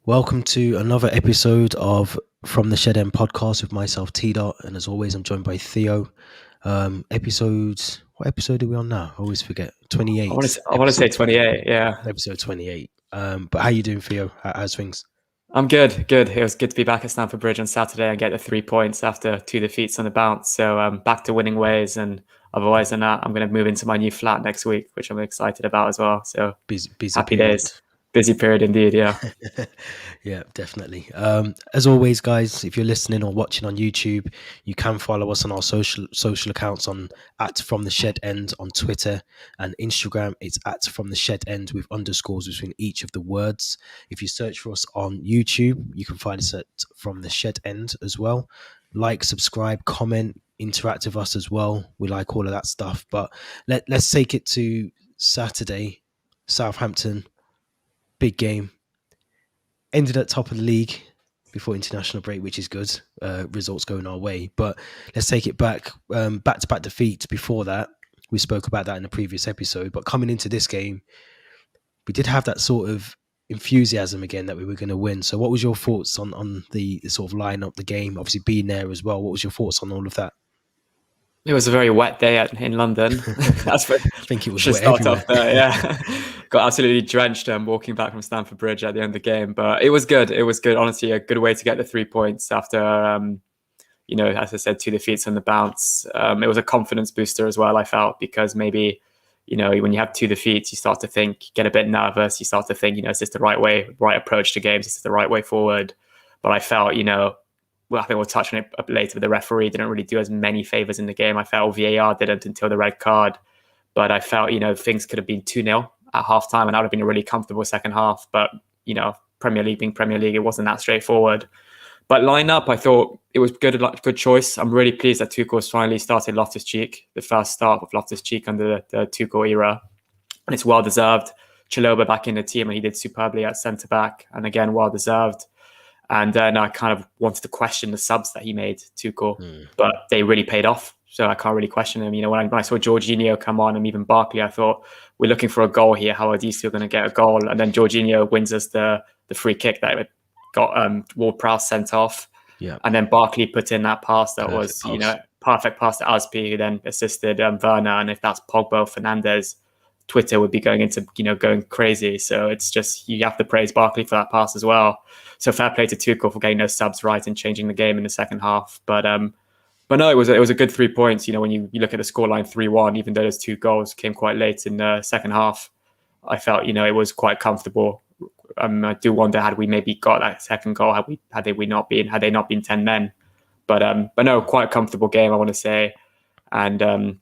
Welcome to another episode of From the Shed End podcast with myself, T Dot, and as always, I'm joined by Theo. What episode are we on now? I always forget. 28. I want to say 28. Yeah, Episode 28. But how you doing, Theo? How's things? I'm good. Good. It was good to be back at Stamford Bridge on Saturday and get the 3 points after 2 defeats on the bounce. So back to winning ways, and otherwise than that, I'm going to move into my new flat next week, which I'm excited about as well. So Busy happy period. days. Busy period indeed. Yeah. Yeah, definitely. As always, guys, if you're listening or watching on YouTube, you can follow us on our social accounts on @From the Shed End on Twitter and Instagram. It's @From the Shed End with underscores between each of the words. If you search for us on YouTube, you can find us at From the Shed End as well. Like, subscribe, comment, interact with us as well. We like all of that stuff. But let's take it to Saturday, Southampton. Big game. Ended at top of the league before international break, which is good. Results going our way. But let's take it back. Back-to-back defeats before that. We spoke about that in the previous episode. But coming into this game, we did have that sort of enthusiasm again that we were going to win. So what was your thoughts on the sort of line up the game? Obviously being there as well. What was your thoughts on all of that? It was a very wet day in London. That's what I think it was. Should start off there, yeah. Got absolutely drenched walking back from Stamford Bridge at the end of the game, but it was good. It was good, honestly, a good way to get the 3 points after, as I said, 2 defeats on the bounce. It was a confidence booster as well, I felt, because maybe, when you have 2 defeats, you start to get a bit nervous. You start to think, is this the right approach to games? Is this the right way forward? But I felt, I think we'll touch on it later, but the referee didn't really do as many favours in the game. I felt VAR didn't until the red card. But I felt, things could have been 2-0 at halftime, and that would have been a really comfortable second half. But, Premier League being Premier League, it wasn't that straightforward. But line up, I thought it was good choice. I'm really pleased that Tuchel's finally started Loftus-Cheek, the first start of Loftus-Cheek under the Tuchel era. And it's well-deserved. Chalobah back in the team, and he did superbly at centre-back. And again, well-deserved. And then I kind of wanted to question the subs that he made, Tuchel, but they really paid off. So I can't really question him. When I saw Jorginho come on and even Barkley, I thought, we're looking for a goal here. How are these two going to get a goal? And then Jorginho wins us the free kick that got Ward-Prowse sent off. Yeah. And then Barkley put in that pass that was, perfect pass to Aspi, who then assisted Werner. And if that's Pogba or Fernandes, Twitter would be going crazy. So it's just, you have to praise Barkley for that pass as well. So fair play to Tuchel for getting those subs right and changing the game in the second half. But no, it was a good 3 points. When you look at the scoreline 3-1, even though those 2 goals came quite late in the second half, I felt it was quite comfortable. I do wonder, had we maybe got that second goal, had they not been 10 men. But no, quite a comfortable game, I want to say. And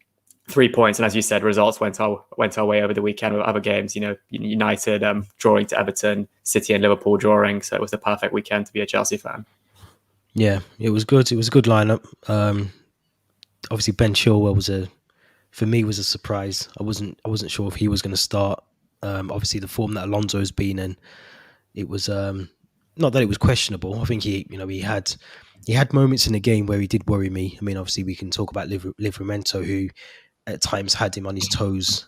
3 points, and as you said, results went our way over the weekend with other games. United drawing to Everton, City and Liverpool drawing. So it was the perfect weekend to be a Chelsea fan. Yeah, it was good. It was a good lineup. Obviously, Ben Chilwell was a surprise. I wasn't sure if he was going to start. Obviously, the form that Alonso's been in, it was not that it was questionable. I think he had moments in the game where he did worry me. I mean, obviously, we can talk about Livramento, who at times had him on his toes,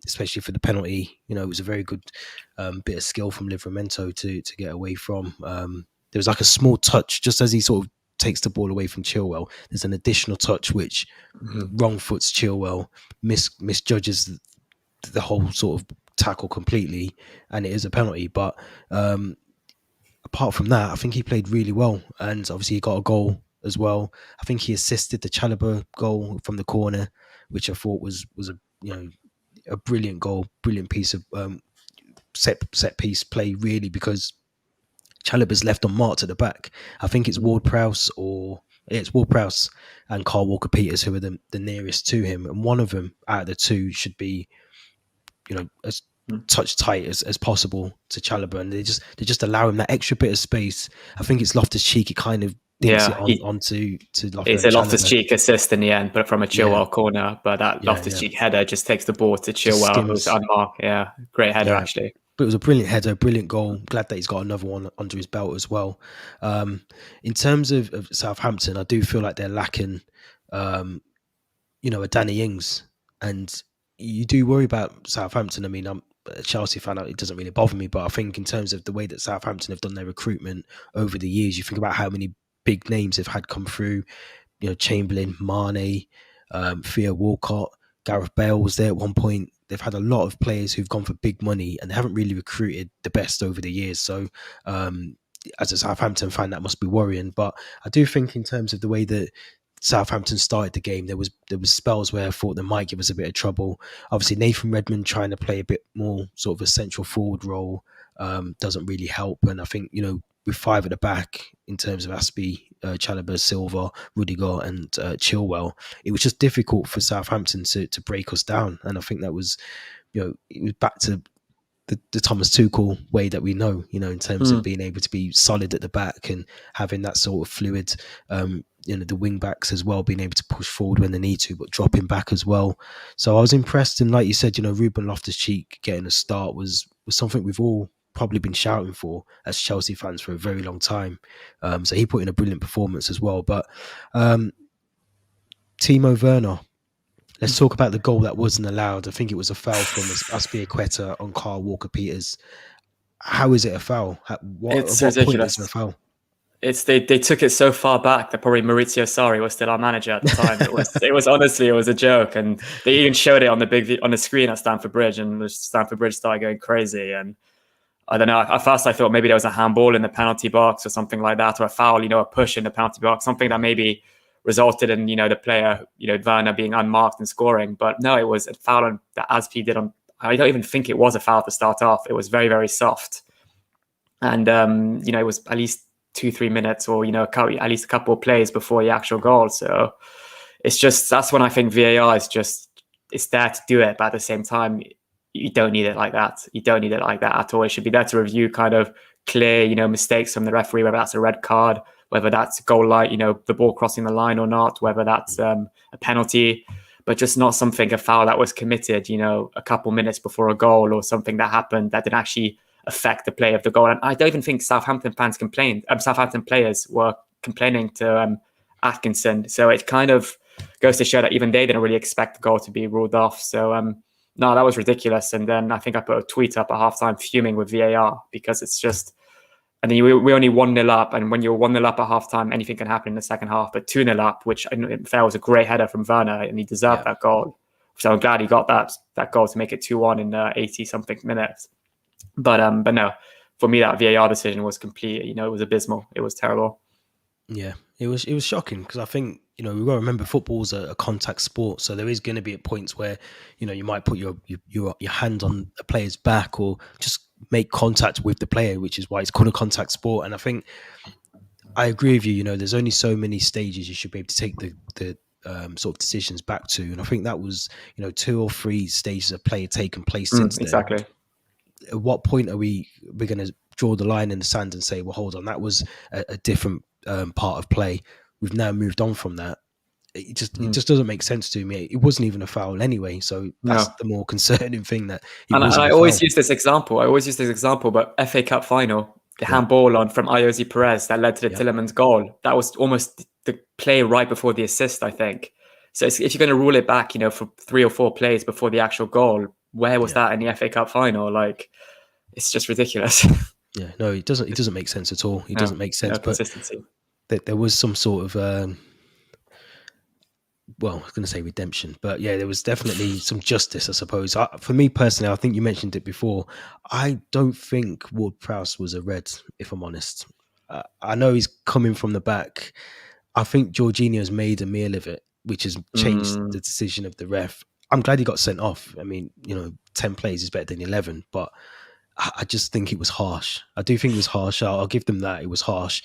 especially for the penalty. It was a very good bit of skill from Livramento to get away from. There was like a small touch just as he sort of takes the ball away from Chilwell. There's an additional touch which wrong foots Chilwell, misjudges the whole sort of tackle completely, and it is a penalty. But apart from that, I think he played really well, and obviously he got a goal as well. I think he assisted the Chalobah goal from the corner, which I thought was a brilliant goal, brilliant piece of set piece play, really, because Chalobah's left unmarked at the back. I think it's Ward-Prowse and Carl Walker-Peters who are the nearest to him, and one of them out of the two should be, as touch tight as possible to Chalobah, and they just allow him that extra bit of space. I think it's Loftus-Cheek. He kind of dinks it onto Loftus. It's a Loftus-Cheek assist in the end, but from a Chilwell corner. But that Loftus-Cheek header just takes the ball to Chilwell, who's unmarked. Yeah, great header actually. But it was a brilliant header, brilliant goal. Glad that he's got another one under his belt as well. In terms of Southampton, I do feel like they're lacking, a Danny Ings, and you do worry about Southampton. I mean, a Chelsea fan, it doesn't really bother me. But I think in terms of the way that Southampton have done their recruitment over the years, you think about how many big names they've had come through. Chamberlain, Mane, Theo Walcott, Gareth Bale was there at one point. They've had a lot of players who've gone for big money, and they haven't really recruited the best over the years. So, as a Southampton fan, that must be worrying. But I do think in terms of the way that Southampton started the game, there was spells where I thought they might give us a bit of trouble. Obviously, Nathan Redmond trying to play a bit more sort of a central forward role doesn't really help. And I think with five at the back in terms of Aspie, Chalobah, Silva, Rudiger, and Chilwell, it was just difficult for Southampton to break us down. And I think that was it was back to the Thomas Tuchel way that we know, in terms of being able to be solid at the back and having that sort of fluid, the wing backs as well, being able to push forward when they need to, but dropping back as well. So I was impressed. And like you said, Ruben Loftus-Cheek getting a start was something we've all probably been shouting for as Chelsea fans for a very long time. So he put in a brilliant performance as well. But Timo Werner, let's talk about the goal that wasn't allowed. I think it was a foul from Aspilicueta on Kyle Walker-Peters. How is it a foul? What ridiculous. Point is it a foul? They took it so far back that probably Maurizio Sarri was still our manager at the time. It was honestly a joke, and they even showed it on the screen at Stamford Bridge, and the Stamford Bridge started going crazy. And I don't know. At first, I thought maybe there was a handball in the penalty box or something like that, or a foul, a push in the penalty box, something that maybe resulted in the player, Werner being unmarked and scoring. But no, it was a foul that Aspi did on. I don't even think it was a foul to start off. It was very, very soft, and it was at least 2-3 minutes, or at least a couple of plays before the actual goal. So it's just, that's when I think VAR is just, it's there to do it, but at the same time, you don't need it like that. You don't need it like that at all. It should be there to review kind of clear, mistakes from the referee, whether that's a red card, whether that's a goal line, the ball crossing the line or not, whether that's a penalty, but just not a foul that was committed, a couple minutes before a goal, or something that happened that didn't actually affect the play of the goal. And I don't even think Southampton players were complaining to Atkinson. So it kind of goes to show that even they didn't really expect the goal to be ruled off. So no, that was ridiculous. And then I think I put a tweet up at halftime fuming with VAR, because it's just, and then we only 1-0 up. And when you're 1-0 up at halftime, anything can happen in the second half. But 2-0 up, which there was a great header from Werner, and he deserved that goal. So I'm glad he got that goal to make it 2-1 in 80 something minutes. But no, for me, that VAR decision was complete. It was abysmal. It was terrible. Yeah, it was shocking, because I think we've got to remember football's a contact sport, so there is going to be at points where you might put your hand on a player's back, or just make contact with the player, which is why it's called a contact sport. And I think I agree with you. There's only so many stages you should be able to take the sort of decisions back to, and I think that was 2 or 3 stages of play taken place since then. Exactly. At what point are we're going to draw the line in the sand and say, well, hold on, that was a different part of play. We've now moved on from that. It just doesn't make sense to me. It wasn't even a foul anyway, so that's the more concerning thing. That I always use this example. But FA Cup final, the handball from Ayoze Perez that led to the Tielemans goal, that was almost the play right before the assist, I think. So if you're going to rule it back, for 3 or 4 plays before the actual goal, where was that in the FA Cup final? Like, it's just ridiculous. Yeah, no, it doesn't make sense at all. It doesn't make sense. No consistency. But there was some sort of, well, I was going to say redemption, but yeah, there was definitely some justice, I suppose. For me personally, I think you mentioned it before. I don't think Ward-Prowse was a red, if I'm honest. I know he's coming from the back. I think Jorginho's made a meal of it, which has changed the decision of the ref. I'm glad he got sent off. I mean, 10 plays is better than 11, but I just think it was harsh. I do think it was harsh. I'll give them that. It was harsh.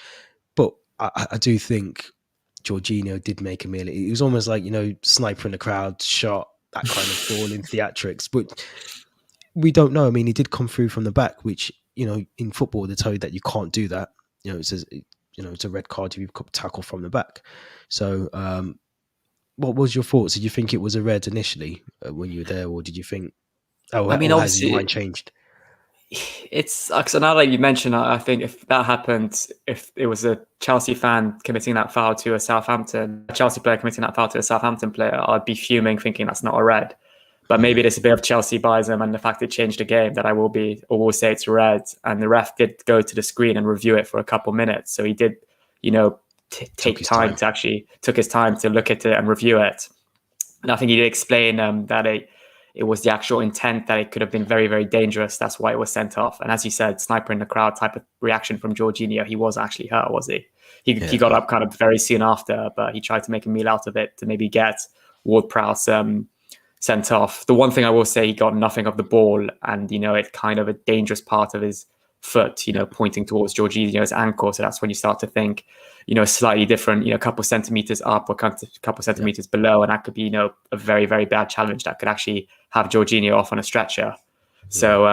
But I do think Jorginho did make a meal. It was almost like, sniper in the crowd, shot, that kind of ball in theatrics. But we don't know. I mean, he did come through from the back, which, in football, they tell you that you can't do that. It says, it's a red card if you tackle from the back. So, what was your thoughts? Did you think it was a red initially when you were there, or did you think, has your mind changed? It's so now that you mentioned, I think if that happened, if it was a Chelsea fan committing that foul to a Chelsea player committing that foul to a Southampton player, I'd be fuming, thinking that's not a red. But maybe it's a bit of Chelsea biasm and the fact it changed the game that I will say it's red. And the ref did go to the screen and review it for a couple minutes. So he did, take time to actually took his time to look at it and review it. And I think he did explain that it was the actual intent that it could have been very, very dangerous. That's why it was sent off. And as you said, sniper in the crowd type of reaction from Jorginho. He was actually hurt, was he? He got up kind of very soon after, but he tried to make a meal out of it to maybe get Ward-Prowse sent off. The one thing I will say, he got nothing of the ball, and it's kind of a dangerous part of his foot, pointing towards Jorginho's ankle. So that's when you start to think, slightly different, a couple centimeters up or a couple centimeters below, and that could be, a very, very bad challenge that could actually have Jorginho off on a stretcher. So,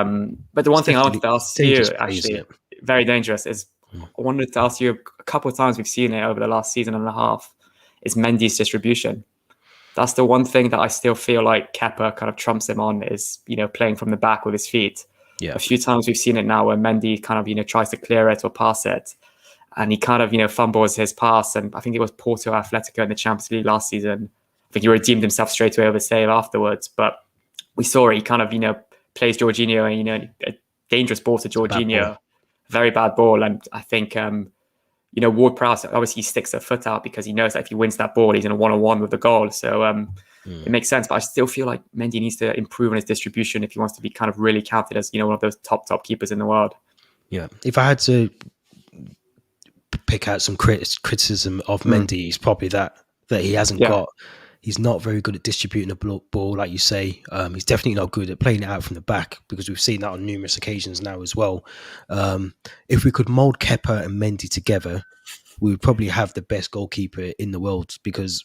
but the one thing I wanted to ask you, actually, very dangerous, is I wanted to ask you a couple of times, we've seen it over the last season and a half, is Mendy's distribution. That's the one thing that I still feel like Kepa kind of trumps him on, is, playing from the back with his feet. Yeah. A few times we've seen it now where Mendy kind of, tries to clear it or pass it, and he kind of, fumbles his pass. And I think it was Porto Atletico in the Champions League last season. I think he redeemed himself straight away with a save afterwards. But we saw it. He kind of, plays Jorginho, and, a dangerous ball to Jorginho, very bad ball. And I think, Ward-Prowse, obviously he sticks a foot out because he knows that if he wins that ball, he's in a one-on-one with the goal. So it makes sense. But I still feel like Mendy needs to improve on his distribution if he wants to be kind of really counted as, one of those top keepers in the world. Yeah. If I had to pick out some criticism of Mendy, it's probably that he hasn't got. He's not very good at distributing the ball, like you say. He's definitely not good at playing it out from the back, because we've seen that on numerous occasions now as well. If we could mould Kepa and Mendy together, we would probably have the best goalkeeper in the world, because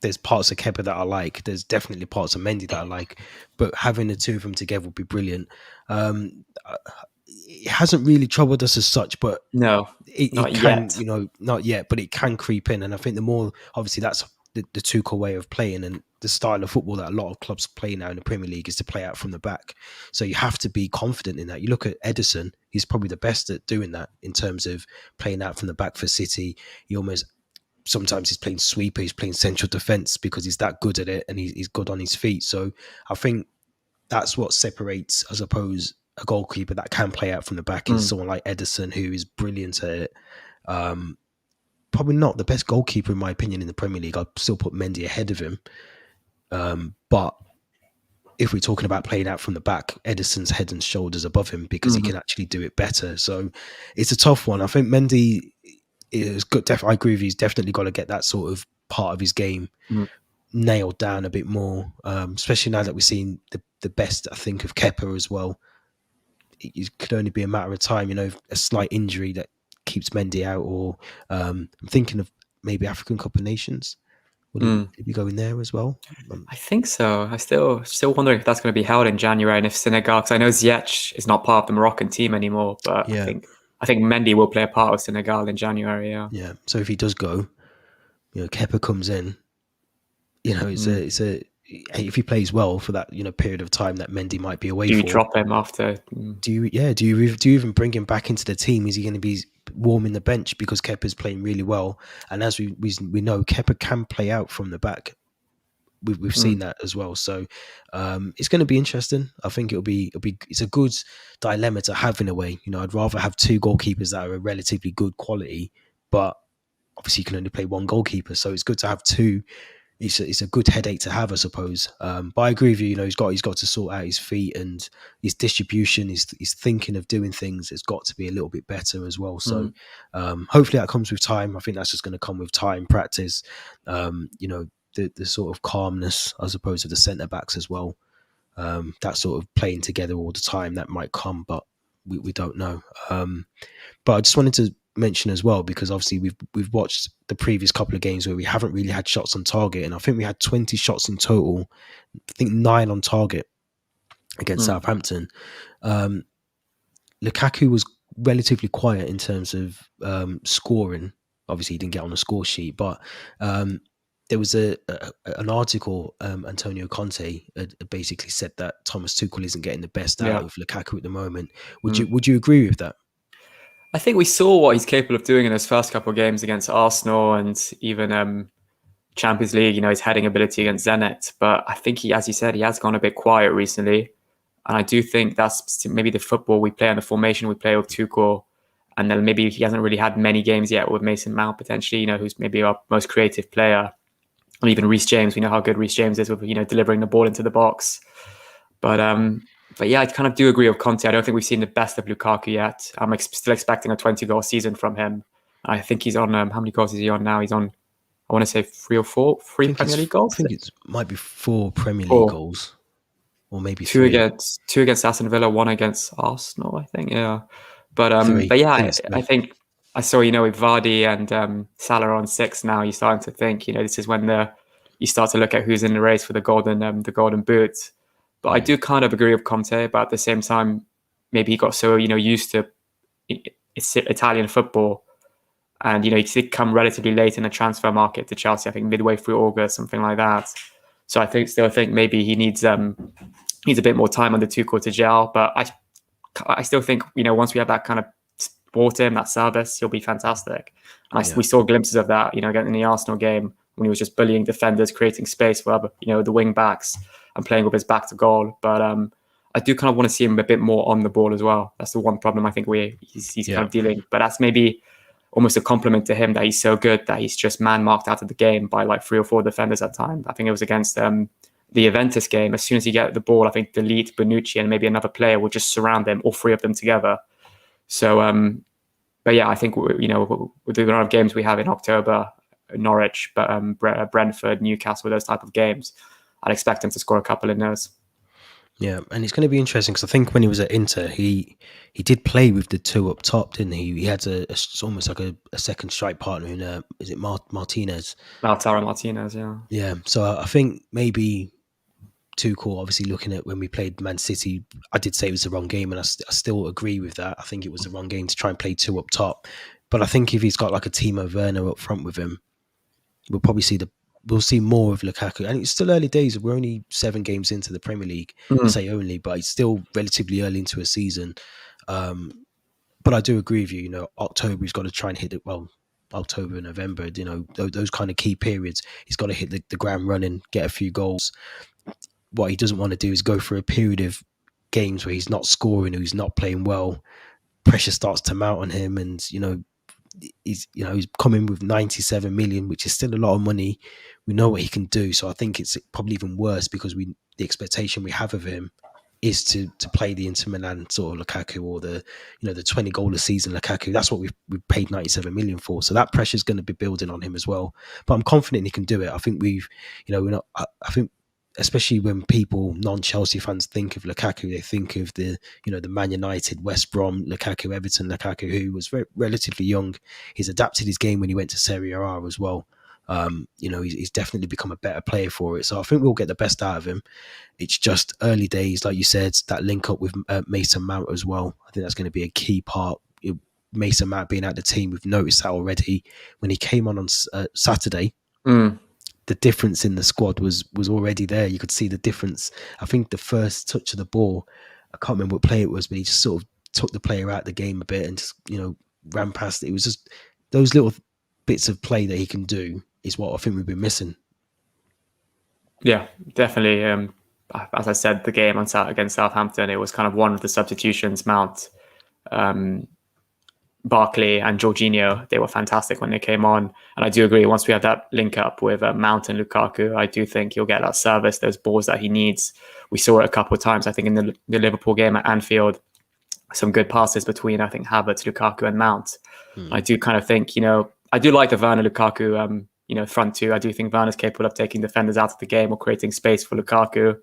there's parts of Kepa that I like. There's definitely parts of Mendy that I like. But having the two of them together would be brilliant. It hasn't really troubled us as such, but no, it can, not yet, but it can creep in. And I think the more, obviously, that's the Tuchel way of playing, and the style of football that a lot of clubs play now in the Premier League is to play out from the back. So you have to be confident in that. You look at Ederson, he's probably the best at doing that in terms of playing out from the back for City. Sometimes he's playing sweeper, he's playing central defence because he's that good at it, and he's good on his feet. So I think that's what separates, I suppose, a goalkeeper that can play out from the back is someone like Ederson, who is brilliant at it. Probably not the best goalkeeper in my opinion in the Premier League. I'd still put Mendy ahead of him. But if we're talking about playing out from the back, Ederson's head and shoulders above him because he can actually do it better. So it's a tough one. I think Mendy is good. I agree with you. He's definitely got to get that sort of part of his game nailed down a bit more, especially now that we're seeing the best, I think, of Kepa as well. It could only be a matter of time, a slight injury that keeps Mendy out, or I'm thinking of maybe African Cup of Nations. Would he be going there as well? I think so. I still wondering if that's going to be held in January, and if Senegal, because I know Ziyech is not part of the Moroccan team anymore, but I think Mendy will play a part of Senegal in January. Yeah. So if he does go, Kepa comes in. If he plays well for that period of time that Mendy might be away, do you drop him after? Do you even bring him back into the team? Is he going to be warming the bench because Kepa's playing really well? And as we know, Kepa can play out from the back. We've seen that as well. So it's going to be interesting. I think it's a good dilemma to have in a way. I'd rather have two goalkeepers that are a relatively good quality, but obviously you can only play one goalkeeper, so it's good to have two. It's a good headache to have, I suppose. But I agree with you. He's got to sort out his feet and his distribution. His thinking of doing things has got to be a little bit better as well. So hopefully that comes with time. I think that's just going to come with time, practice. The sort of calmness, I suppose, of the centre backs as well. That sort of playing together all the time that might come, but we don't know. But I just wanted to mention as well, because obviously we've watched the previous couple of games where we haven't really had shots on target, and I think we had 20 shots in total. I think 9 on target against Southampton. Lukaku was relatively quiet in terms of scoring. Obviously he didn't get on the score sheet, but there was an article, Antonio Conte basically said that Thomas Tuchel isn't getting the best out of Lukaku at the moment. Would you agree with that? I think we saw what he's capable of doing in those first couple of games against Arsenal, and even Champions League, his heading ability against Zenit. But I think as you said, he has gone a bit quiet recently. And I do think that's maybe the football we play and the formation we play with Tuchel. And then maybe he hasn't really had many games yet with Mason Mount potentially, who's maybe our most creative player. And even Reece James, we know how good Reece James is with, delivering the ball into the box. But yeah, I kind of do agree with Conte. I don't think we've seen the best of Lukaku yet. I'm still expecting a 20-goal season from him. I think he's on, how many goals is he on now? He's on, I want to say 3 or 4, 3 Premier League goals. I think it might be 4 Premier League goals. Or maybe 2 3. two against Aston Villa, 1 against Arsenal, I think. Yeah. But yeah, I think I saw, with Vardy and Salah on 6 now, you're starting to think, this is when you start to look at who's in the race for the golden boot. But I do kind of agree with Conte, but at the same time, maybe he got so, used to Italian football. And, he did come relatively late in the transfer market to Chelsea, I think midway through August, something like that. So I still think maybe he needs a bit more time under Tuchel to gel. But I still think, once we have that kind of bought him, that service, he'll be fantastic. And we saw glimpses of that, again in the Arsenal game when he was just bullying defenders, creating space for the wing backs and playing with his back to goal. But I do kind of want to see him a bit more on the ball as well. That's the one problem I think he's kind of dealing. But that's maybe almost a compliment to him that he's so good that he's just man-marked out of the game by like 3 or 4 defenders at times. I think it was against the Juventus game. As soon as he get the ball, I think Delete, Bonucci, and maybe another player will just surround them, all 3 of them together. So, but yeah, I think, with the amount of games we have in October, Norwich, Brentford, Newcastle, those type of games, I'd expect him to score a couple in those. Yeah, and it's going to be interesting because I think when he was at Inter, he did play with the 2 up top, didn't he? He had it's almost like a second strike partner in is it Martinez? Lautaro Martinez, yeah. Yeah, so I think maybe Tuchel, obviously looking at when we played Man City, I did say it was the wrong game, and I still agree with that. I think it was the wrong game to try and play 2 up top. But I think if he's got like a Timo Werner up front with him, we'll probably see more of Lukaku. And it's still early days. We're only 7 games into the Premier League. I say only, but it's still relatively early into a season. But I do agree with you. October, he's got to try and hit it. Well, October, November, those kind of key periods, he's got to hit the ground running, get a few goals. What he doesn't want to do is go for a period of games where he's not scoring or he's not playing well. Pressure starts to mount on him, and he's coming with 97 million, which is still a lot of money. We know what he can do, so I think it's probably even worse because the expectation we have of him is to play the Inter Milan sort of Lukaku, or the 20 goal a season Lukaku. That's what we've paid 97 million for. So that pressure is going to be building on him as well. But I'm confident he can do it. I think I think especially when people, non-Chelsea fans, think of Lukaku, they think of the Man United, West Brom Lukaku, Everton Lukaku, who was relatively young. He's adapted his game when he went to Serie A as well. He's definitely become a better player for it. So I think we'll get the best out of him. It's just early days, like you said, that link up with Mason Mount as well. I think that's going to be a key part. Mason Mount being out the team, we've noticed that already. When he came on Saturday, the difference in the squad was already there. You could see the difference. I think the first touch of the ball, I can't remember what play it was, but he just sort of took the player out of the game a bit and just, ran past it. It was just those little bits of play that he can do is what I think we've been missing. Yeah, definitely. As I said, the game against Southampton, it was kind of one of the substitutions, Mount, Barkley and Jorginho. They were fantastic when they came on. And I do agree, once we have that link up with Mount and Lukaku, I do think he'll get that service, those balls that he needs. We saw it a couple of times, I think, in the Liverpool game at Anfield. Some good passes between, I think, Havertz, Lukaku and Mount. I do kind of think, I do like the Werner Lukaku front two. I do think Werner's capable of taking defenders out of the game or creating space for Lukaku.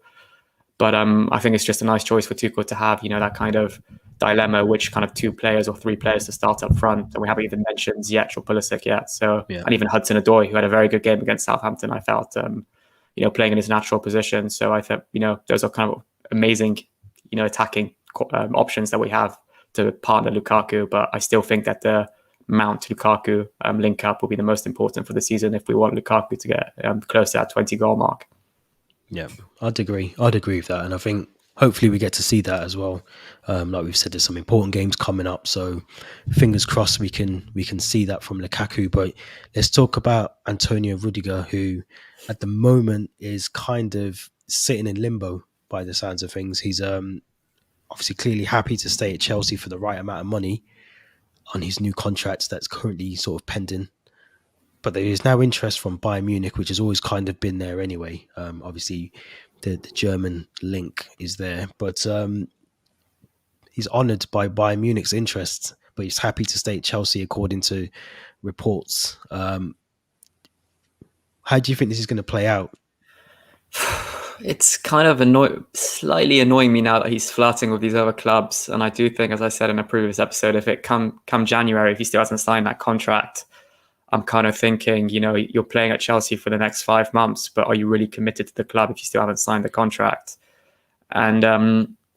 But I think it's just a nice choice for Tuchel to have, that kind of dilemma, which kind of 2 players or 3 players to start up front. And we haven't even mentioned Ziyech or Pulisic yet. So, And even Hudson-Odoi, who had a very good game against Southampton, I felt, playing in his natural position. So I thought, those are kind of amazing, attacking options that we have to partner Lukaku. But I still think that the Mount Lukaku link up will be the most important for the season if we want Lukaku to get close to that 20 goal mark. Yeah, I'd agree with that. And I think hopefully we get to see that as well. Like we've said, there's some important games coming up, so fingers crossed we can see that from Lukaku. But let's talk about Antonio Rudiger, who at the moment is kind of sitting in limbo by the sounds of things. He's obviously clearly happy to stay at Chelsea for the right amount of money on his new contract that's currently sort of pending. But there is now interest from Bayern Munich, which has always kind of been there anyway. Obviously, the German link is there, but he's honoured by Bayern Munich's interest, but he's happy to stay at Chelsea, according to reports. How do you think this is going to play out? It's kind of slightly annoying me now that he's flirting with these other clubs. And I do think, as I said in a previous episode, if it come January, if he still hasn't signed that contract, I'm kind of thinking, you're playing at Chelsea for the next 5 months, but are you really committed to the club if you still haven't signed the contract? And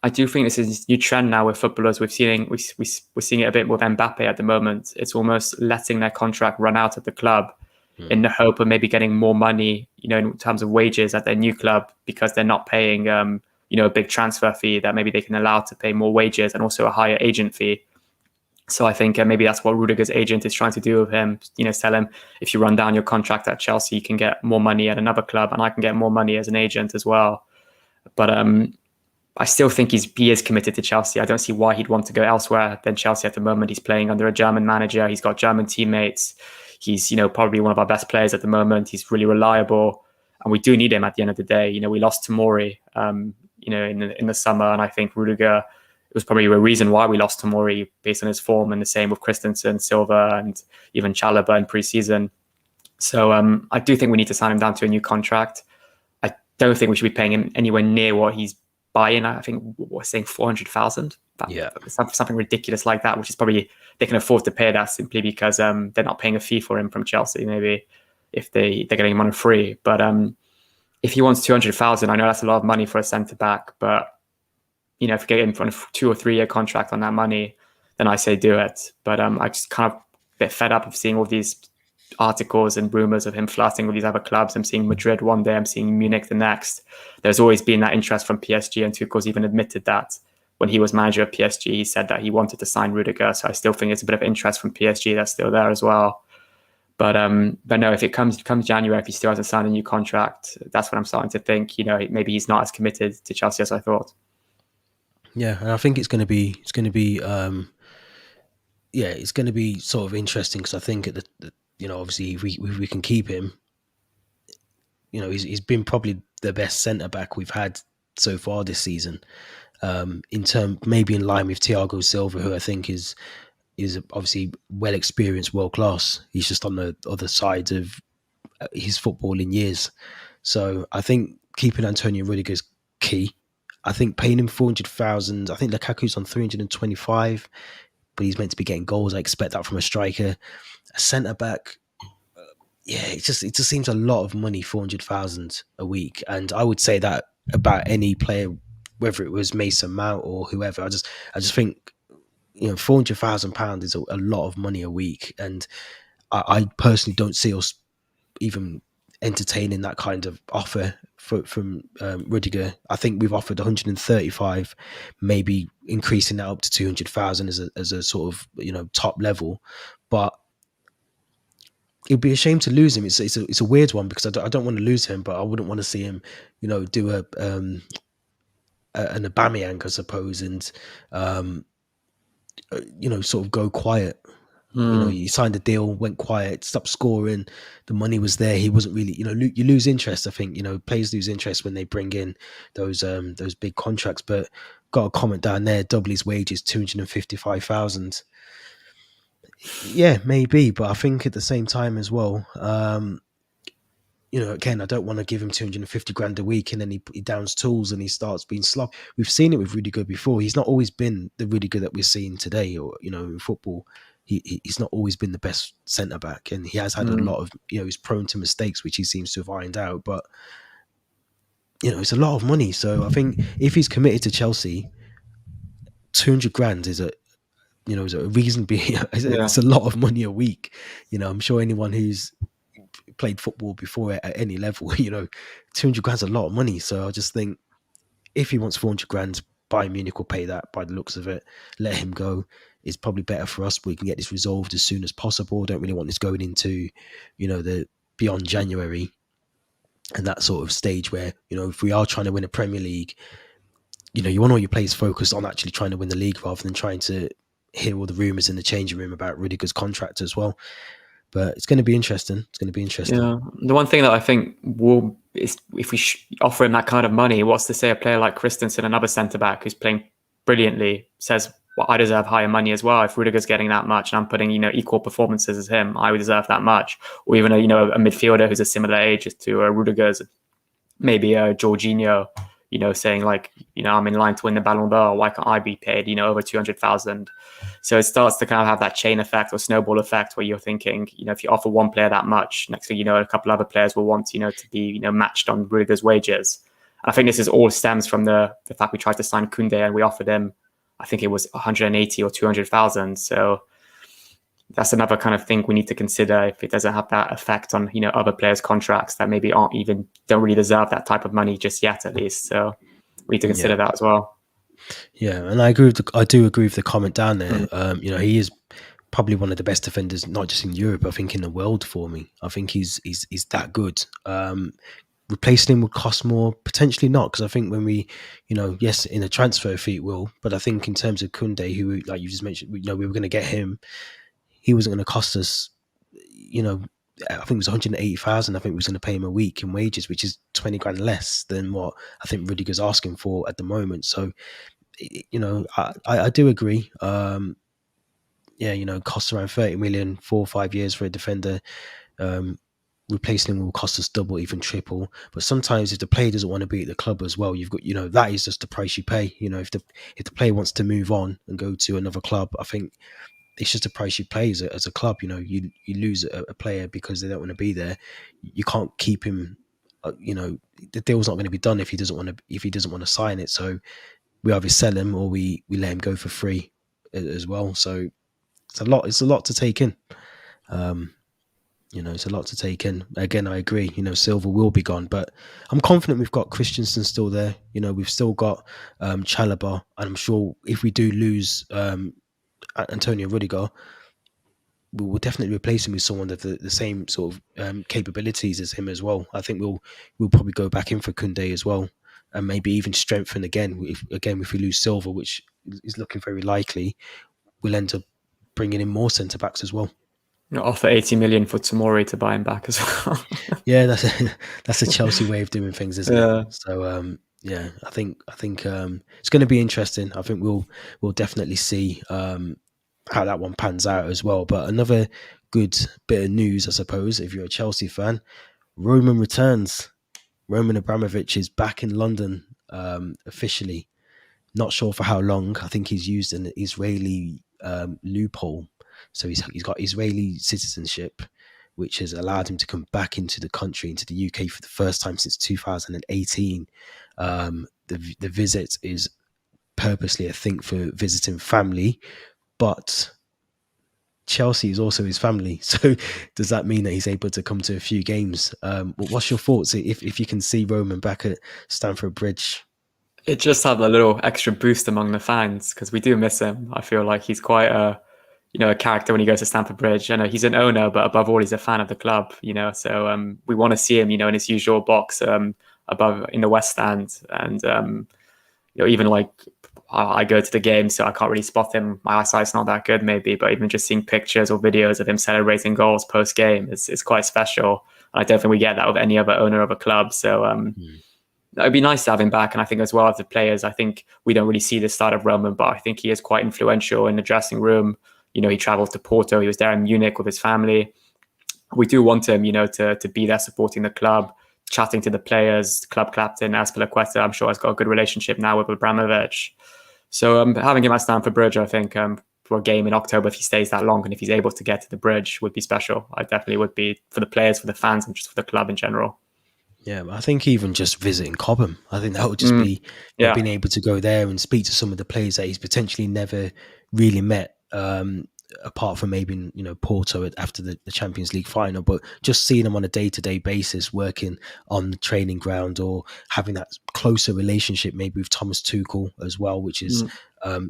I do think this is a new trend now with footballers. We're seeing it a bit with Mbappe at the moment. It's almost letting their contract run out at the club in the hope of maybe getting more money, in terms of wages at their new club, because they're not paying, a big transfer fee that maybe they can allow to pay more wages and also a higher agent fee. So I think maybe that's what Rudiger's agent is trying to do with him. Tell him, if you run down your contract at Chelsea, you can get more money at another club, and I can get more money as an agent as well. But I still think he is committed to Chelsea. I don't see why he'd want to go elsewhere than Chelsea at the moment. He's playing under a German manager. He's got German teammates. He's, probably one of our best players at the moment. He's really reliable, and we do need him at the end of the day. We lost Tomori, in the summer, and I think Rudiger, it was probably a reason why we lost Tomori based on his form, and the same with Christensen, Silva, and even Chalobah in pre-season. So I do think we need to sign him down to a new contract. I don't think we should be paying him anywhere near what he's buying. I think we're saying 400,000. Something ridiculous like that, which is probably they can afford to pay that simply because they're not paying a fee for him from Chelsea. Maybe if they're getting him on free. But if he wants 200,000, I know that's a lot of money for a centre back, but if you get him for a 2 or 3 year contract on that money, then I say do it. But I just kind of a bit fed up of seeing all these articles and rumors of him flirting with these other clubs. I'm seeing Madrid one day, I'm seeing Munich the next. There's always been that interest from PSG, and Tuchel's even admitted that when he was manager of PSG, he said that he wanted to sign Rudiger. So I still think it's a bit of interest from PSG that's still there as well. But no, if it comes January, if he still hasn't signed a new contract, that's what I'm starting to think. Maybe he's not as committed to Chelsea as I thought. Yeah, and I think it's going to be sort of interesting, because I think at the obviously if we can keep him, he's been probably the best centre back we've had so far this season. Maybe in line with Thiago Silva, who I think is obviously well experienced, world class. He's just on the other side of his footballing years. So I think keeping Antonio Rudiger is key. I think paying him 400,000. I think Lukaku's on 325, but he's meant to be getting goals. I expect that from a striker. A centre back, it just seems a lot of money, 400,000 a week, and I would say that about any player, whether it was Mason Mount or whoever. I just think £400,000 is a lot of money a week, and I personally don't see us even entertaining that kind of offer from Rudiger. I think we've offered 135, maybe increasing that up to 200,000 as a sort of top level, but it'd be a shame to lose him. It's a weird one, because I don't want to lose him, but I wouldn't want to see him do an Aubameyang, I suppose, and sort of go quiet. He signed a deal, went quiet, stopped scoring. The money was there. He wasn't really, you lose interest. I think, players lose interest when they bring in those big contracts. But got a comment down there, double his wages, 255,000. Yeah, maybe. But I think at the same time as well, again, I don't want to give him 250 grand a week and then he downs tools and he starts being sloppy. We've seen it with Rudiger before. He's not always been the Rudiger that we're seeing today, or, in football. He's not always been the best centre back, and he has had a lot of, he's prone to mistakes, which he seems to have ironed out. But, it's a lot of money. So I think if he's committed to Chelsea, 200 grand is a reason it's a lot of money a week. I'm sure anyone who's played football before at any level, 200 grand's a lot of money. So I just think if he wants 400 grand, Bayern Munich will pay that by the looks of it. Let him go. It's probably better for us. We can get this resolved as soon as possible. Don't really want this going into, the beyond January and that sort of stage where, if we are trying to win a Premier League, you want all your players focused on actually trying to win the league rather than trying to hear all the rumours in the changing room about Rudiger's contract as well. But it's going to be interesting. It's going to be interesting. Yeah. The one thing that I think is if we offer him that kind of money, what's to say a player like Christensen, another centre-back who's playing brilliantly, says, well, I deserve higher money as well. If Rudiger's getting that much and I'm putting, equal performances as him, I would deserve that much. Or even, a midfielder who's a similar age to Rudiger's, maybe a Jorginho, saying like, I'm in line to win the Ballon d'Or. Why can't I be paid, over 200,000? So it starts to kind of have that chain effect or snowball effect where you're thinking, if you offer one player that much, next thing you know, a couple other players will want, to be, matched on Rudiger's wages. And I think this is all stems from the fact we tried to sign Koundé and we offered him, I think it was 180 or 200,000. So that's another kind of thing we need to consider if it doesn't have that effect on, other players' contracts that maybe don't really deserve that type of money just yet, at least. So we need to consider that as well. Yeah, and I do agree with the comment down there. He is probably one of the best defenders, not just in Europe, I think in the world for me. I think he's that good. Replacing him would cost more, potentially not, because I think when we, yes, in a transfer fee it will, but I think in terms of Koundé, who, like you just mentioned, we were going to get him, he wasn't going to cost us, I think it was 180,000. I think we was going to pay him a week in wages, which is 20 grand less than what I think Rudiger's asking for at the moment. So, I do agree. Costs around 30 million, 4 or 5 years for a defender. Replacing him will cost us double, even triple. But sometimes if the player doesn't want to be at the club as well, you've got, that is just the price you pay. If the player wants to move on and go to another club, I think it's just a price you pay as a club. You lose a player because they don't want to be there. You can't keep him. The deal's not going to be done if he doesn't want to sign it. So we either sell him or we let him go for free as well. So it's a lot to take in. It's a lot to take in. Again, I agree. Silva will be gone, but I'm confident we've got Christensen still there. We've still got Chalobah, and I'm sure if we do lose Antonio Rudiger, we will definitely replace him with someone of the same sort of capabilities as him as well. I think we'll probably go back in for Koundé as well, and maybe even strengthen again. If we lose Silva, which is looking very likely, we'll end up bringing in more centre backs as well. Offer 80 million for Tomori to buy him back as well. Yeah, that's a Chelsea way of doing things, isn't it? So I think it's going to be interesting. I think we'll definitely see how that one pans out as well. But another good bit of news, I suppose, if you're a Chelsea fan, Roman returns. Roman Abramovich is back in London officially. Not sure for how long. I think he's used an Israeli loophole. So he's got Israeli citizenship, which has allowed him to come back into the country, into the UK for the first time since 2018. The visit is purposely, I think, for visiting family, but Chelsea is also his family. So does that mean that he's able to come to a few games? What's your thoughts if you can see Roman back at Stamford Bridge? It just had a little extra boost among the fans because we do miss him. I feel like he's quite a character when he goes to Stamford Bridge. I know he's an owner, but above all, he's a fan of the club, so we want to see him, in his usual box above in the West Stand. And, even like I go to the game, so I can't really spot him. My eyesight's not that good maybe, but even just seeing pictures or videos of him celebrating goals post-game is quite special. I don't think we get that with any other owner of a club. So it would be nice to have him back. And I think as well as the players, I think we don't really see the start of Roman, but I think he is quite influential in the dressing room. He traveled to Porto. He was there in Munich with his family. We do want him, to be there supporting the club, chatting to the players, club captain, Azpilicueta, I'm sure has got a good relationship now with Abramovich. So having him at Stamford Bridge, I think for a game in October, if he stays that long and if he's able to get to the bridge, would be special. I definitely would be for the players, for the fans, and just for the club in general. Yeah, I think even just visiting Cobham, I think that would just be being able to go there and speak to some of the players that he's potentially never really met. apart from maybe Porto after the Champions League final, but just seeing him on a day-to-day basis working on the training ground or having that closer relationship maybe with Thomas Tuchel as well, which is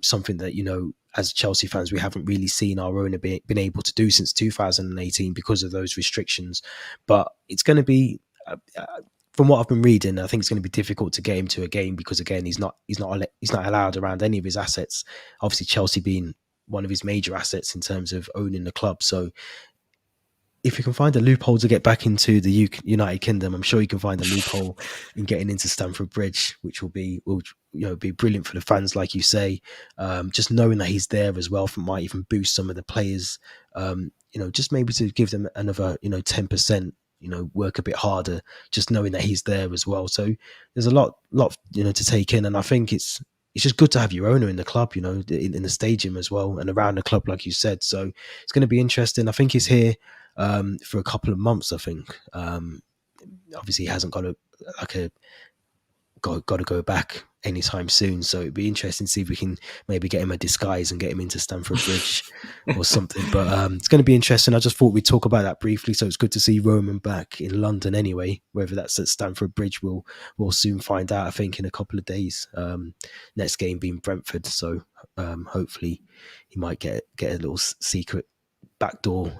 something that as Chelsea fans we haven't really seen our owner been able to do since 2018 because of those restrictions. But it's going to be from what I've been reading, I think it's going to be difficult to get him to a game because again he's not allowed around any of his assets, obviously Chelsea being one of his major assets in terms of owning the club. So if you can find a loophole to get back into the United Kingdom, I'm sure you can find a loophole in getting into Stamford Bridge, which will be brilliant for the fans, like you say. Just knowing that he's there as well might even boost some of the players. Just maybe to give them another 10%. Work a bit harder, just knowing that he's there as well. So there's a lot to take in, and I think it's just good to have your owner in the club, in the stadium as well, and around the club, like you said. So it's going to be interesting. I think he's here for a couple of months. I think obviously he hasn't got to go back anytime soon, so it'd be interesting to see if we can maybe get him a disguise and get him into Stamford Bridge or something. But it's going to be interesting. I just thought we'd talk about that briefly. So it's good to see Roman back in London anyway. Whether that's at Stamford Bridge, we'll soon find out, I think, in a couple of days. Next game being Brentford, so hopefully he might get a little secret backdoor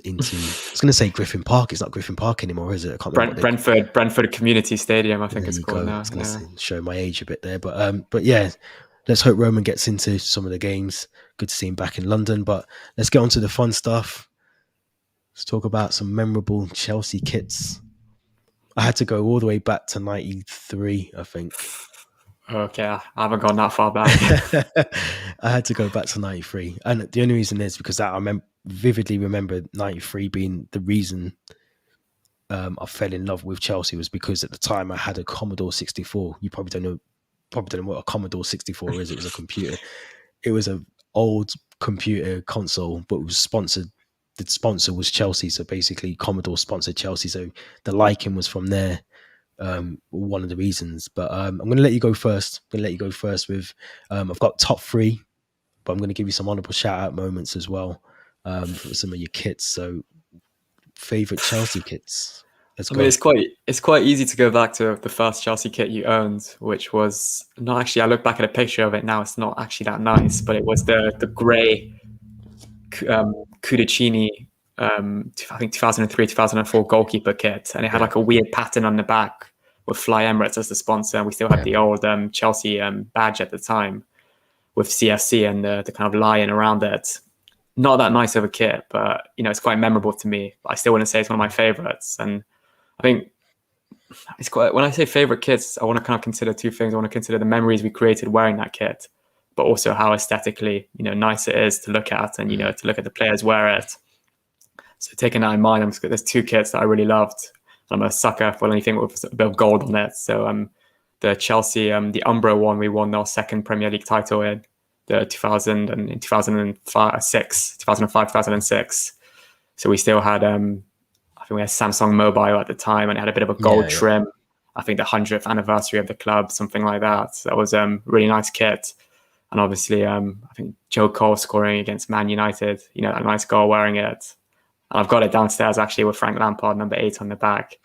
into. I was going to say Griffin Park. It's not Griffin Park anymore, is it? I can't remember. Brentford Community Stadium, I think it's called now. I was going to show my age a bit there, but yeah, let's hope Roman gets into some of the games. Good to see him back in London. But let's get on to the fun stuff. Let's talk about some memorable Chelsea kits. I had to go all the way back to 93, I think. Okay, I haven't gone that far back. I had to go back to 93. And the only reason is because I vividly remember 93 being the reason I fell in love with Chelsea, was because at the time I had a Commodore 64. You probably don't know what a Commodore 64 is. It was a computer. It was an old computer console, but it was sponsored. The sponsor was Chelsea. So basically Commodore sponsored Chelsea. So the liking was from there. One of the reasons, but I'm going to let you go first. With I've got top 3, but I'm going to give you some honourable shout out moments as well for some of your kits. So favourite Chelsea kits. Let's go. I mean, it's quite easy to go back to the first Chelsea kit you owned, which was not actually. I look back at a picture of it now. It's not actually that nice, but it was the grey Cudicini. I think 2003, 2004 goalkeeper kit, and it had like a weird pattern on the back with Fly Emirates as the sponsor, and we still had the old Chelsea badge at the time with CFC and the kind of lion around it. Not that nice of a kit, but it's quite memorable to me. I still wouldn't say it's one of my favorites, and I think it's quite. When I say favorite kits, I want to kind of consider 2 things. I want to consider the memories we created wearing that kit, but also how aesthetically nice it is to look at, and to look at the players wear it. So taking that in mind, there's 2 kits that I really loved. I'm a sucker for anything with a bit of gold on it. So the Chelsea, the Umbro one, we won our 2nd Premier League title in the 2005, 2006. So we still had, I think we had Samsung Mobile at the time, and it had a bit of a gold trim. I think the 100th anniversary of the club, something like that. So that was a really nice kit. And obviously, I think Joe Cole scoring against Man United, that nice goal wearing it. And I've got it downstairs actually with Frank Lampard, number 8 on the back.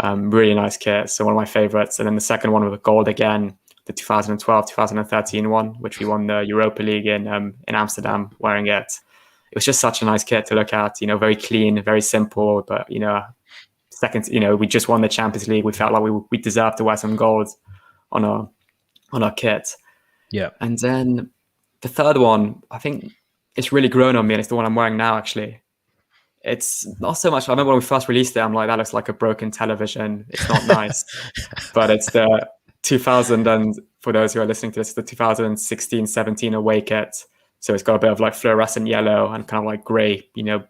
Really nice kit. So one of my favorites. And then the second one with gold again, the 2012-2013 one, which we won the Europa League in Amsterdam wearing it. It was just such a nice kit to look at, very clean, very simple. But, second, we just won the Champions League. We felt like we deserved to wear some gold on our kit. Yeah. And then the third one, I think it's really grown on me, and it's the one I'm wearing now, actually. It's not so much. I remember when we first released it, I'm like, that looks like a broken television. It's not nice. But it's the 2000, and for those who are listening to this, the 2016-17 away kit. So it's got a bit of like fluorescent yellow and kind of like grey,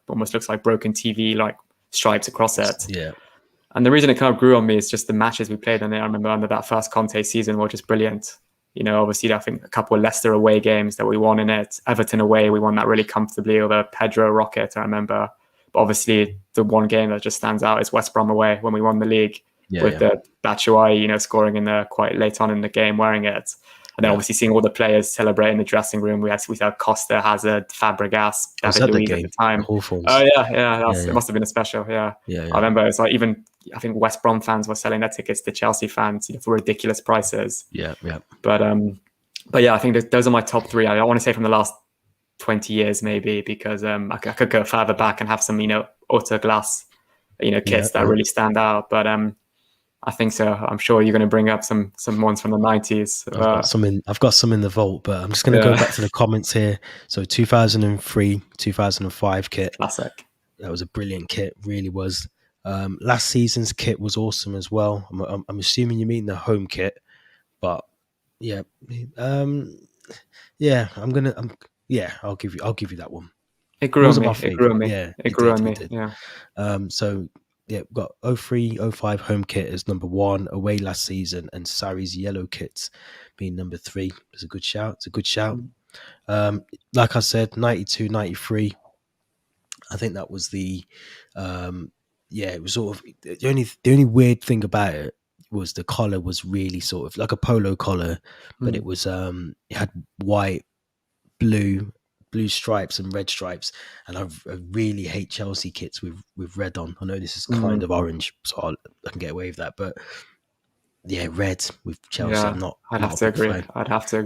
almost looks like broken TV, like stripes across it. Yeah. And the reason it kind of grew on me is just the matches we played in it. I remember under that first Conte season were just brilliant. Obviously, I think a couple of Leicester away games that we won in it. Everton away, we won that really comfortably, or the Pedro Rocket, I remember. But obviously, the one game that just stands out is West Brom away when we won the league with the Batshuayi, scoring in there quite late on in the game wearing it. And then obviously seeing all the players celebrate in the dressing room. We saw Costa, Hazard, Fabregas, I was David at the Luiz at the game, time. Hawthorns. Oh yeah. Yeah, It must have been a special. Yeah. yeah, I remember it's like even I think West Brom fans were selling their tickets to Chelsea fans for ridiculous prices. yeah. But yeah, I think those are my top three. I don't want to say from the last 20 years maybe, because I could go further back and have some auto glass kits that really stand out. But I think so. I'm sure you're going to bring up some ones from the 90s. I've got some in the vault, but I'm just going to go back to the comments here. So 2003, 2005 kit. Classic. That was a brilliant kit, really was. Last season's kit was awesome as well. I'm assuming you mean the home kit, but yeah, I'll give you that one. It grew on me. It grew on me. Yeah, it grew on me. Yeah. So yeah, we've got 03, 05 home kit as number 1, away last season, and Sarri's yellow kits being number 3. It's a good shout. Like I said, 92, 93. I think that was the it was sort of the only weird thing about it was the collar was really sort of like a polo collar, but it was it had white, blue stripes and red stripes, and I really hate Chelsea kits with red on. I know this is kind of orange, so I can get away with that, but yeah, red with Chelsea, yeah, I'm not. I'd have to agree.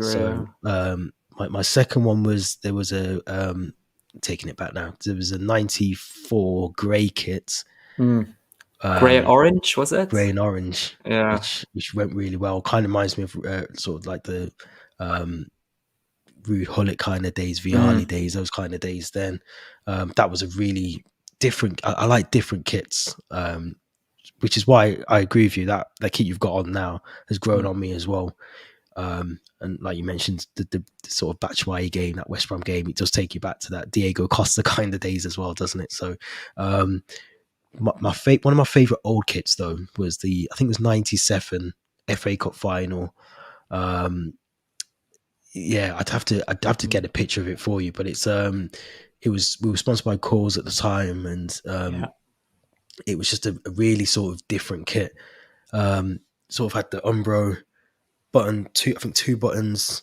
So my second one was there was a taking it back now. There was a 94 grey kit. Grey and orange, was it? Grey and orange, yeah, which went really well. Kind of reminds me of sort of like the Rude Hullet kind of days, Vialli days, those kind of days. Then that was a really different. I like different kits, which is why I agree with you that kit you've got on now has grown on me as well. And like you mentioned, the sort of Batshuayi game, that West Brom game, it does take you back to that Diego Costa kind of days as well, doesn't it? So one of my favorite old kits though was I think it was 97 FA Cup final. I'd have to get a picture of it for you, but we were sponsored by Coors at the time, and it was just a really sort of different kit. Sort of had the Umbro button, two buttons,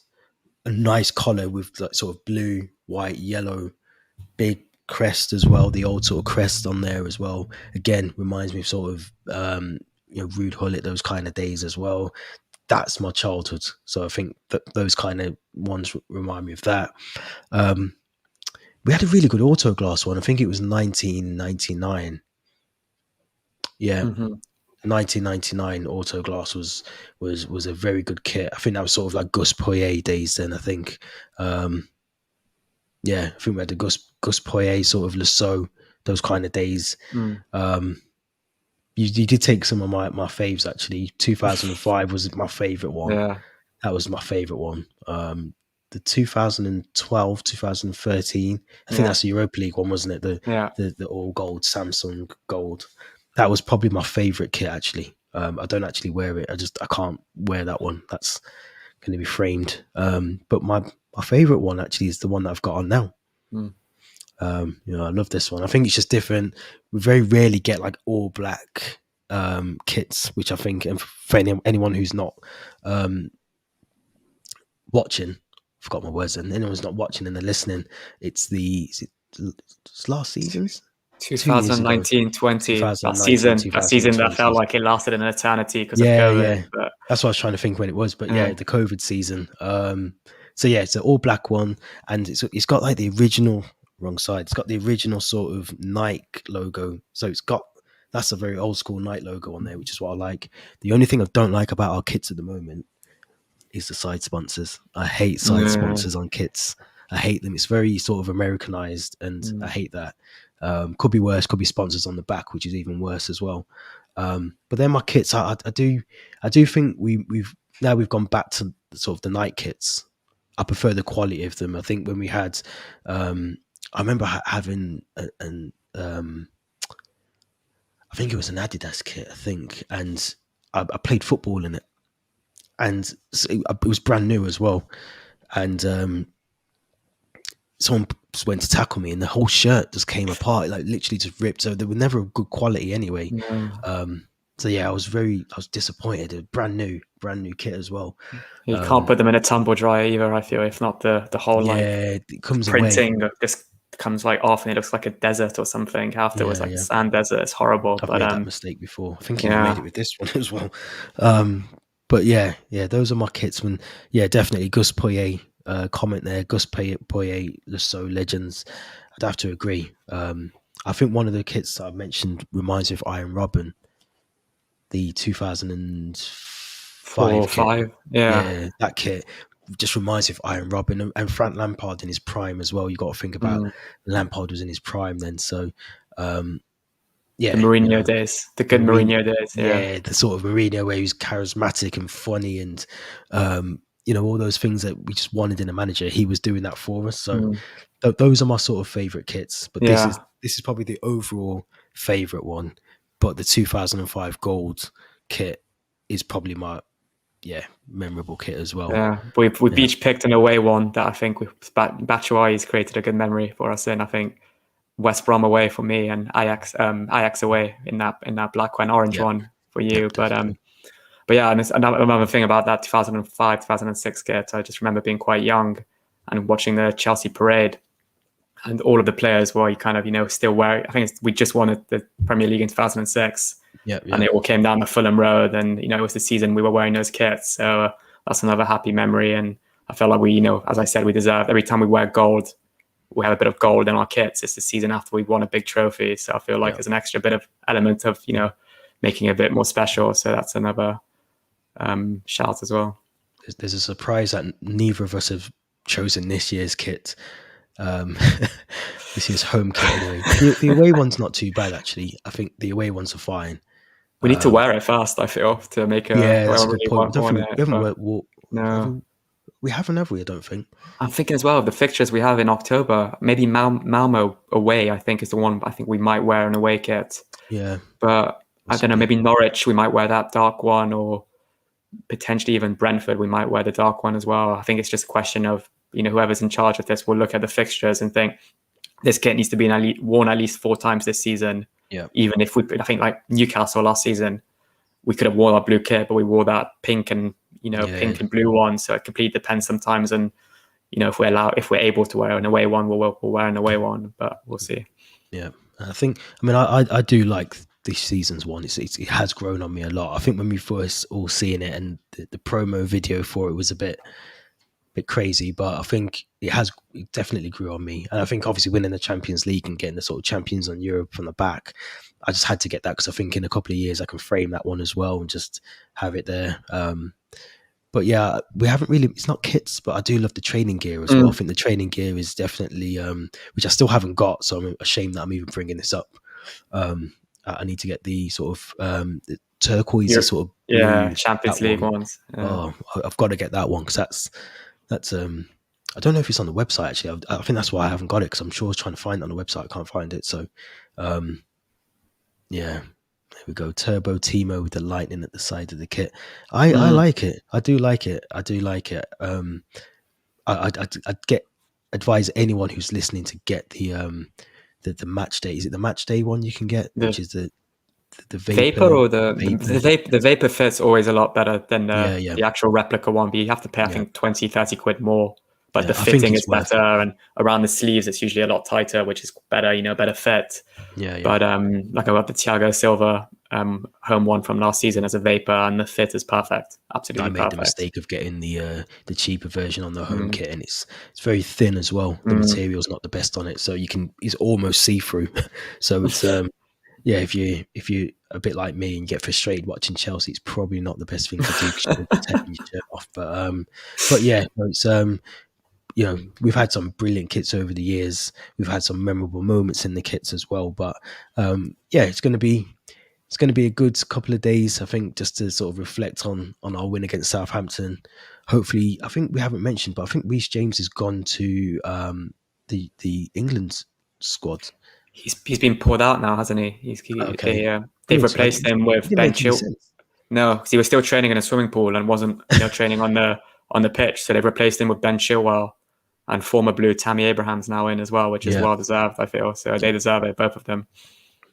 a nice collar with like sort of blue, white, yellow, big crest as well, the old sort of crest on there as well. Again, reminds me of sort of Rude Hullet, those kind of days as well. That's my childhood, so I think that those kind of ones remind me of that. We had a really good auto glass one. I think it was 1999. Yeah, 1999 auto glass was a very good kit. I think that was sort of like Gus Poyet days then. I think, I think we had the Gus Poyet sort of Lasso, those kind of days. You did take some of my faves actually. 2005 was my favorite one. Yeah, that was my favorite one. The 2012, 2013. I think that's the Europa League one, wasn't it? The all gold Samsung gold. That was probably my favorite kit actually. I don't actually wear it. I can't wear that one. That's going to be framed. But my favorite one actually is the one that I've got on now. I love this one. I think it's just different. We very rarely get like all black kits, which I think, and for anyone who's not watching, forgot my words, and anyone's not watching and they're listening, it's last season's 2019-20 that season that felt like it lasted an eternity because of COVID. But that's what I was trying to think when it was, but the COVID season. So it's an all black one, and it's got like the original wrong side. It's got the original sort of Nike logo, so that's a very old school Nike logo on there, which is what I like. The only thing I don't like about our kits at the moment is the side sponsors. I hate side sponsors on kits. I hate them. It's very sort of Americanized, and I hate that. Could be worse. Could be sponsors on the back, which is even worse as well. But then my kits, I do think we've gone back to sort of the Nike kits. I prefer the quality of them. I think when we had, I remember having I think it was an Adidas kit, I think, and I played football in it, and it was brand new as well, and someone just went to tackle me and the whole shirt just came apart, like literally just ripped. So they were never of good quality anyway. So yeah, I was disappointed. A brand new kit as well. You can't put them in a tumble dryer either, I feel. If not, the whole like Yeah, it comes away. printing just comes like off and it looks like a desert or something afterwards, Yeah, like a yeah. sand desert. It's horrible. I've But made that mistake before. I think I even made yeah, it with this one as well. But yeah, those are my kits. When definitely Gus Poyet. Comment there, Gus Poyet, Le So legends. I'd have to agree. I think one of the kits that I mentioned reminds me of Iron Robin, the 2005 kit. 4 or 5. Yeah. Yeah, that kit just reminds me of Iron Robin and Frank Lampard in his prime as well. You got to think about Lampard was in his prime then. So, The Mourinho days, the good Mourinho days. Yeah. the sort of Mourinho where he was charismatic and funny and, all those things that we just wanted in a manager. He was doing that for us. So those are my sort of favorite kits. But this is probably the overall favorite one. But the 2005 gold kit is probably my memorable kit as well. Yeah, we've each picked an away one that I think Batshuayi's created a good memory for us in. I think West Brom away for me and Ajax away in that black and orange one for you. But yeah, and another thing about that 2005, 2006 kit, I just remember being quite young and watching the Chelsea parade, and all of the players were kind of still wearing. I think we just won the Premier League in 2006. And it all came down the Fulham Road, and it was the season we were wearing those kits. So that's another happy memory, and I feel like we, as I said, we deserve every time we wear gold, we have a bit of gold in our kits. It's the season after we've won a big trophy, so I feel like there's an extra bit of element of making it a bit more special. So that's another shout as well. There's a surprise that neither of us have chosen this year's kit. This year's home kit anyway. The away one's not too bad actually. I think the away ones are fine. We need to wear it first, I feel, to make a that's a good point. No, we haven't, have we? I don't think. I'm thinking as well of the fixtures we have in October. Maybe Malmo away, I think, is the one I think we might wear an away kit. Yeah, but I don't know. Maybe Norwich, we might wear that dark one, or potentially even Brentford, we might wear the dark one as well. I think it's just a question of whoever's in charge of this will look at the fixtures and think this kit needs to be worn at least 4 times this season. Yeah. Even if I think like Newcastle last season, we could have worn our blue kit, but we wore that pink and pink and blue one. So it completely depends sometimes. And if we're able to wear an away one, we'll wear an away one. But we'll see. Yeah, I do like this season's one. It has grown on me a lot. I think when we first all seeing it and the promo video for it was a bit crazy, but I think it definitely grew on me. And I think obviously winning the Champions League and getting the sort of champions on Europe from the back, I just had to get that because I think in a couple of years I can frame that one as well and just have it there. But yeah, we haven't really, it's not kits, but I do love the training gear as well. I think the training gear is definitely, which I still haven't got. So I'm ashamed that I'm even bringing this up. I need to get the sort of the turquoise sort of blue, Champions League ones. Yeah. Oh, I've got to get that one because that's I don't know if it's on the website actually. I think that's why I haven't got it because I'm sure I was trying to find it on the website. I can't find it. So there we go. Turbo Timo with the lightning at the side of the kit. I like it. I do like it. I'd advise anyone who's listening to get the match day. Is it the match day one you can get, which is the vapor or the vapor fit's always a lot better than the actual replica one, but you have to pay I think 20-30 quid more, but the fitting is better, and around the sleeves it's usually a lot tighter, which is better, better fit. But like I got the Thiago Silva home one from last season as a vapor, and the fit is perfect, absolutely perfect. I made the mistake of getting the cheaper version on the home kit, and it's very thin as well. The material's not the best on it, so it's almost see-through. So it's if you're a bit like me and you get frustrated watching Chelsea, it's probably not the best thing to do because you're taking your shirt off. But yeah, it's we've had some brilliant kits over the years. We've had some memorable moments in the kits as well. But it's going to be a good couple of days, I think, just to sort of reflect on our win against Southampton. Hopefully, I think we haven't mentioned, but I think Reece James has gone to the England squad. He's been pulled out now, hasn't he? They've replaced him with Ben Chilwell. No, because he was still training in a swimming pool and wasn't training on the pitch. So they've replaced him with Ben Chilwell, and former Blue Tammy Abraham's now in as well, which is well deserved, I feel. So they deserve it, both of them.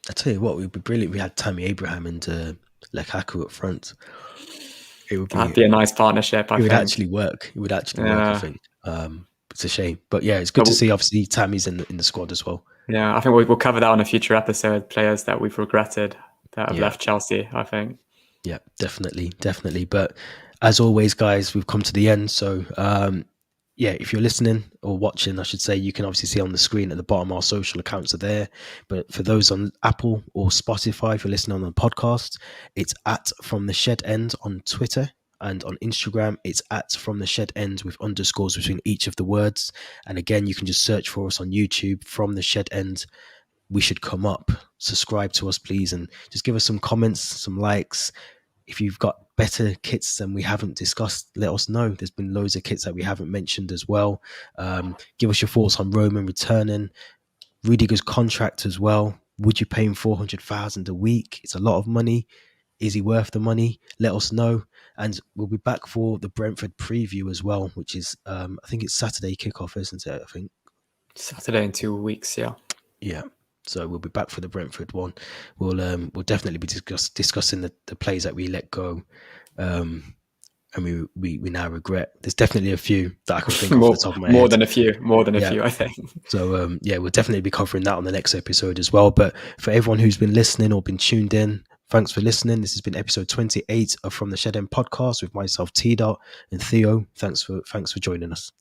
I tell you what, it would be brilliant. We had Tammy Abraham and Lukaku up front. It would That'd be a nice partnership, I it would think. actually work. It would actually work, I Yeah. think. It's a shame. But yeah, it's good But to see obviously Tammy's in the squad as well. yeah, I think we'll cover that on a future episode. Players that we've regretted that have Yeah. left Chelsea, I think. Yeah, definitely. But as always, guys, we've come to the end. So yeah, if you're listening or watching, I should say, you can obviously see on the screen at the bottom our social accounts are there. But for those on Apple or Spotify, if you're listening on the podcast, it's at From the Shed End on Twitter. And on Instagram, it's at From the Shed End with underscores between each of the words. And again, you can just search for us on YouTube, From the Shed End. We should come up. Subscribe to us, please, and just give us some comments, some likes. If you've got better kits than we haven't discussed, let us know. There's been loads of kits that we haven't mentioned as well. Give us your thoughts on Roman returning, Rudiger's contract as well. Would you pay him 400,000 a week? It's a lot of money. Is he worth the money? Let us know. And we'll be back for the Brentford preview as well, which is, I think it's Saturday kickoff, isn't it? I think. Saturday in 2 weeks, yeah. Yeah. So we'll be back for the Brentford one. We'll definitely be discussing the plays that we let go, and we now regret. There's definitely a few that I can think of off the top of my head. More than a few, I think. So yeah, we'll definitely be covering that on the next episode as well. But for everyone who's been listening or been tuned in, thanks for listening. This has been episode 28 of From the Shed End podcast with myself, T. Dot, and Theo. Thanks for joining us.